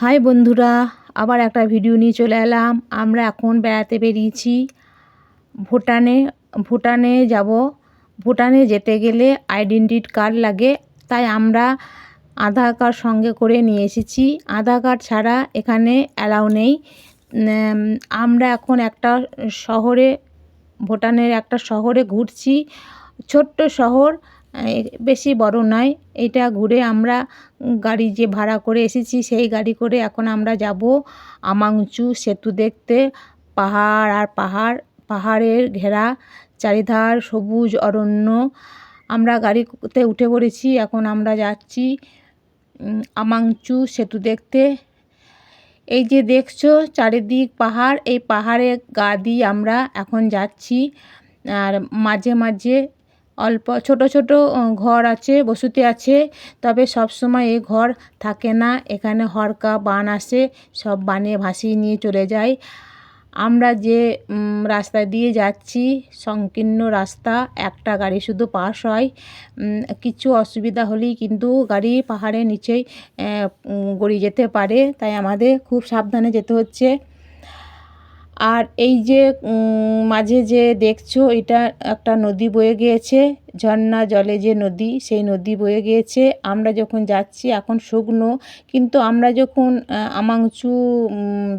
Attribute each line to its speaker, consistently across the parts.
Speaker 1: High বন্ধুরা, আবার একটা ভিডিও নিয়ে চলে এলাম। আমরা এখন বেড়াতে বেরিয়েছি ভুটানে। ভুটানে যাব। ভুটানে যেতে গেলে আইডেন্টি কার্ড লাগে, তাই আমরা আধার কার্ড সঙ্গে করে নিয়ে এসেছি। আধার কার্ড ছাড়া এখানে অ্যালাউ নেই। আমরা এখন একটা শহরে, ভুটানের একটা শহরে ঘুরছি। ছোট্ট শহর, বেশি বড় নয়। এটা ঘুরে আমরা গাড়ি যে ভাড়া করে এসেছি সেই গাড়ি করে এখন আমরা যাব আমাংচু সেতু দেখতে। পাহাড় আর পাহাড়, পাহাড়ের ঘেরা চারিধার সবুজ অরণ্য। আমরা গাড়িতে উঠে পড়েছি, এখন আমরা যাচ্ছি আমাংচু সেতু দেখতে। এই যে দেখছো চারিদিক পাহাড়, এই পাহাড়ের গা দিয়ে আমরা এখন যাচ্ছি। আর মাঝে মাঝে অল্প ছোট ছোট ঘর আছে, বসতি আছে, তবে সব সময় এই ঘর থাকে না। এখানে হড়কা বান আসে, সব বানে ভাসিয়ে নিয়ে চলে যায়। আমরা যে রাস্তা দিয়ে যাচ্ছি সংকীর্ণ রাস্তা, একটা গাড়ি শুধু পাস হয়। কিছু অসুবিধা হলেই কিন্তু গাড়ি পাহাড়ের নিচেই গড়িয়ে যেতে পারে, তাই আমাদের খুব সাবধানে যেতে হচ্ছে। আর এই যে মাঝে যে দেখছো এটা একটা নদী বয়ে গিয়েছে, ঝর্ণা জলে যে নদী, সেই নদী বয়ে গিয়েছে। আমরা যখন যাচ্ছি এখন শুকনো, কিন্তু আমরা যখন আমাংচু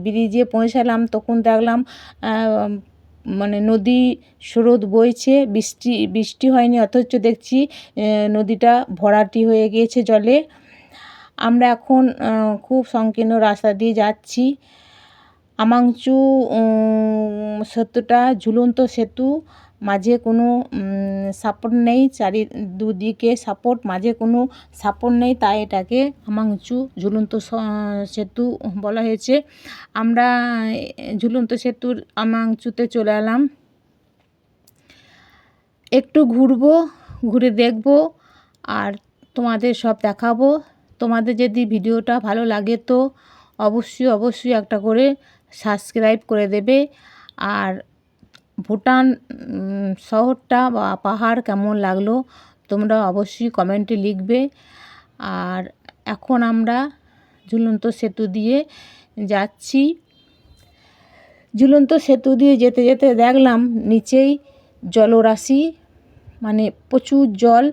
Speaker 1: ব্রিজে পৌঁছালাম তখন দেখলাম মানে নদী স্রোত বইছে। বৃষ্টি হয়নি, অথচ দেখছি নদীটা ভরাটি হয়ে গিয়েছে জলে। আমরা এখন খুব সংকীর্ণ রাস্তা দিয়ে যাচ্ছি। আমাংচু সেতুটা ঝুলন্ত সেতু, মাঝে কোনো সাপোর্ট নেই, দুদিকে সাপোর্ট, মাঝে কোনো সাপোর্ট নেই, তাই এটাকে আমাংচু ঝুলন্ত সেতু বলা হয়েছে। আমরা ঝুলন্ত সেতুর আমাংচুতে চলে এলাম। একটু ঘুরবো, ঘুরে দেখবো আর তোমাদের সব দেখাবো। তোমাদের যদি ভিডিওটা ভালো লাগে তো অবশ্যই একটা করে সাবস্ক্রাইব করে দেবে। আর ভুটান শহরটা বা পাহাড় কেমন লাগলো তোমরা অবশ্যই কমেন্টে লিখবে। আর এখন আমরা ঝুলন্ত সেতু দিয়ে যাচ্ছি। ঝুলন্ত সেতু দিয়ে যেতে যেতে দেখলাম নিচেই জলরাশি, মানে প্রচুর জল।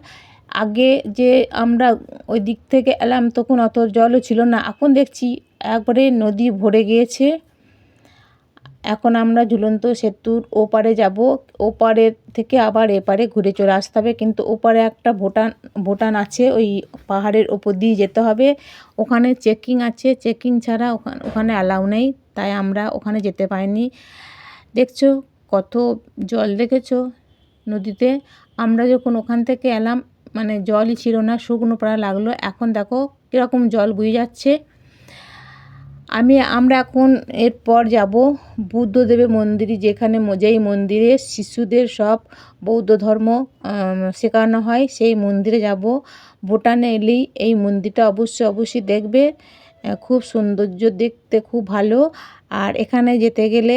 Speaker 1: আগে যে আমরা ওই দিক থেকে এলাম তখন অত জলও ছিল না, এখন দেখছি একবারে নদী ভরে গিয়েছে। এখন আমরা ঝুলন্ত সেতুর ওপারে যাব, ওপারে থেকে আবার এপারে ঘুরে চলে আসতে হবে। কিন্তু ওপারে একটা ভুটান আছে, ওই পাহাড়ের ওপর দিয়ে যেতে হবে। ওখানে চেকিং আছে, চেকিং ছাড়া ওখানে অ্যালাউ নেই, তাই আমরা ওখানে যেতে পারিনি। দেখছো কত জল, দেখেছো নদীতে। আমরা যখন ওখান থেকে এলাম মানে জলই ছিল না, শুকনো প্রায় লাগলো। এখন দেখো কীরকম জল বয়ে যাচ্ছে। আমরা এখন এরপর যাব বুদ্ধদেবের মন্দিরে, যেই মন্দিরে শিশুদের সব বৌদ্ধ ধর্ম শেখানো হয়, সেই মন্দিরে যাব। ভুটানে এলেই এই মন্দিরটা অবশ্যই দেখবে, খুব সৌন্দর্য, দেখতে খুব ভালো। আর এখানে যেতে গেলে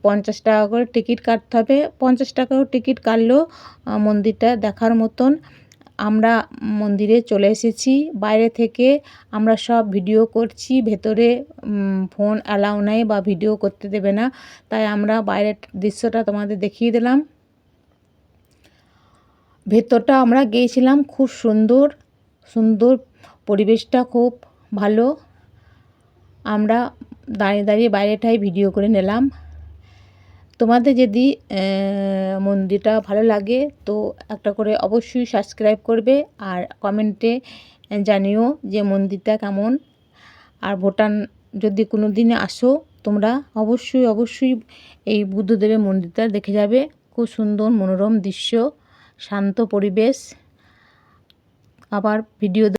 Speaker 1: 50 টাকা করে টিকিট কাটতে হবে। 50 টাকাও টিকিট কাটলেও মন্দিরটা দেখার মতন। আমরা মন্দিরে চলে এসেছি। বাইরে থেকে আমরা সব ভিডিও করছি, ভেতরে ফোন অ্যালাউ নেই বা ভিডিও করতে দেবে না, তাই আমরা বাইরের দৃশ্যটা তোমাদের দেখিয়ে দিলাম। ভেতরটা আমরা গিয়েছিলাম, খুব সুন্দর পরিবেশটা খুব ভালো। আমরা দাঁড়িয়ে বাইরেটাই ভিডিও করে নিলাম। তোমাদের যদি মন্দিরটা ভালো লাগে তো একটা করে অবশ্যই সাবস্ক্রাইব করবে আর কমেন্টে জানিও যে মন্দিরটা কেমন। আর ভুটান যদি কোনো দিনে আসো তোমরা অবশ্যই এই বুদ্ধদেবের মন্দিরটা দেখে যাবে। খুব সুন্দর মনোরম দৃশ্য, শান্ত পরিবেশ। আবার ভিডিও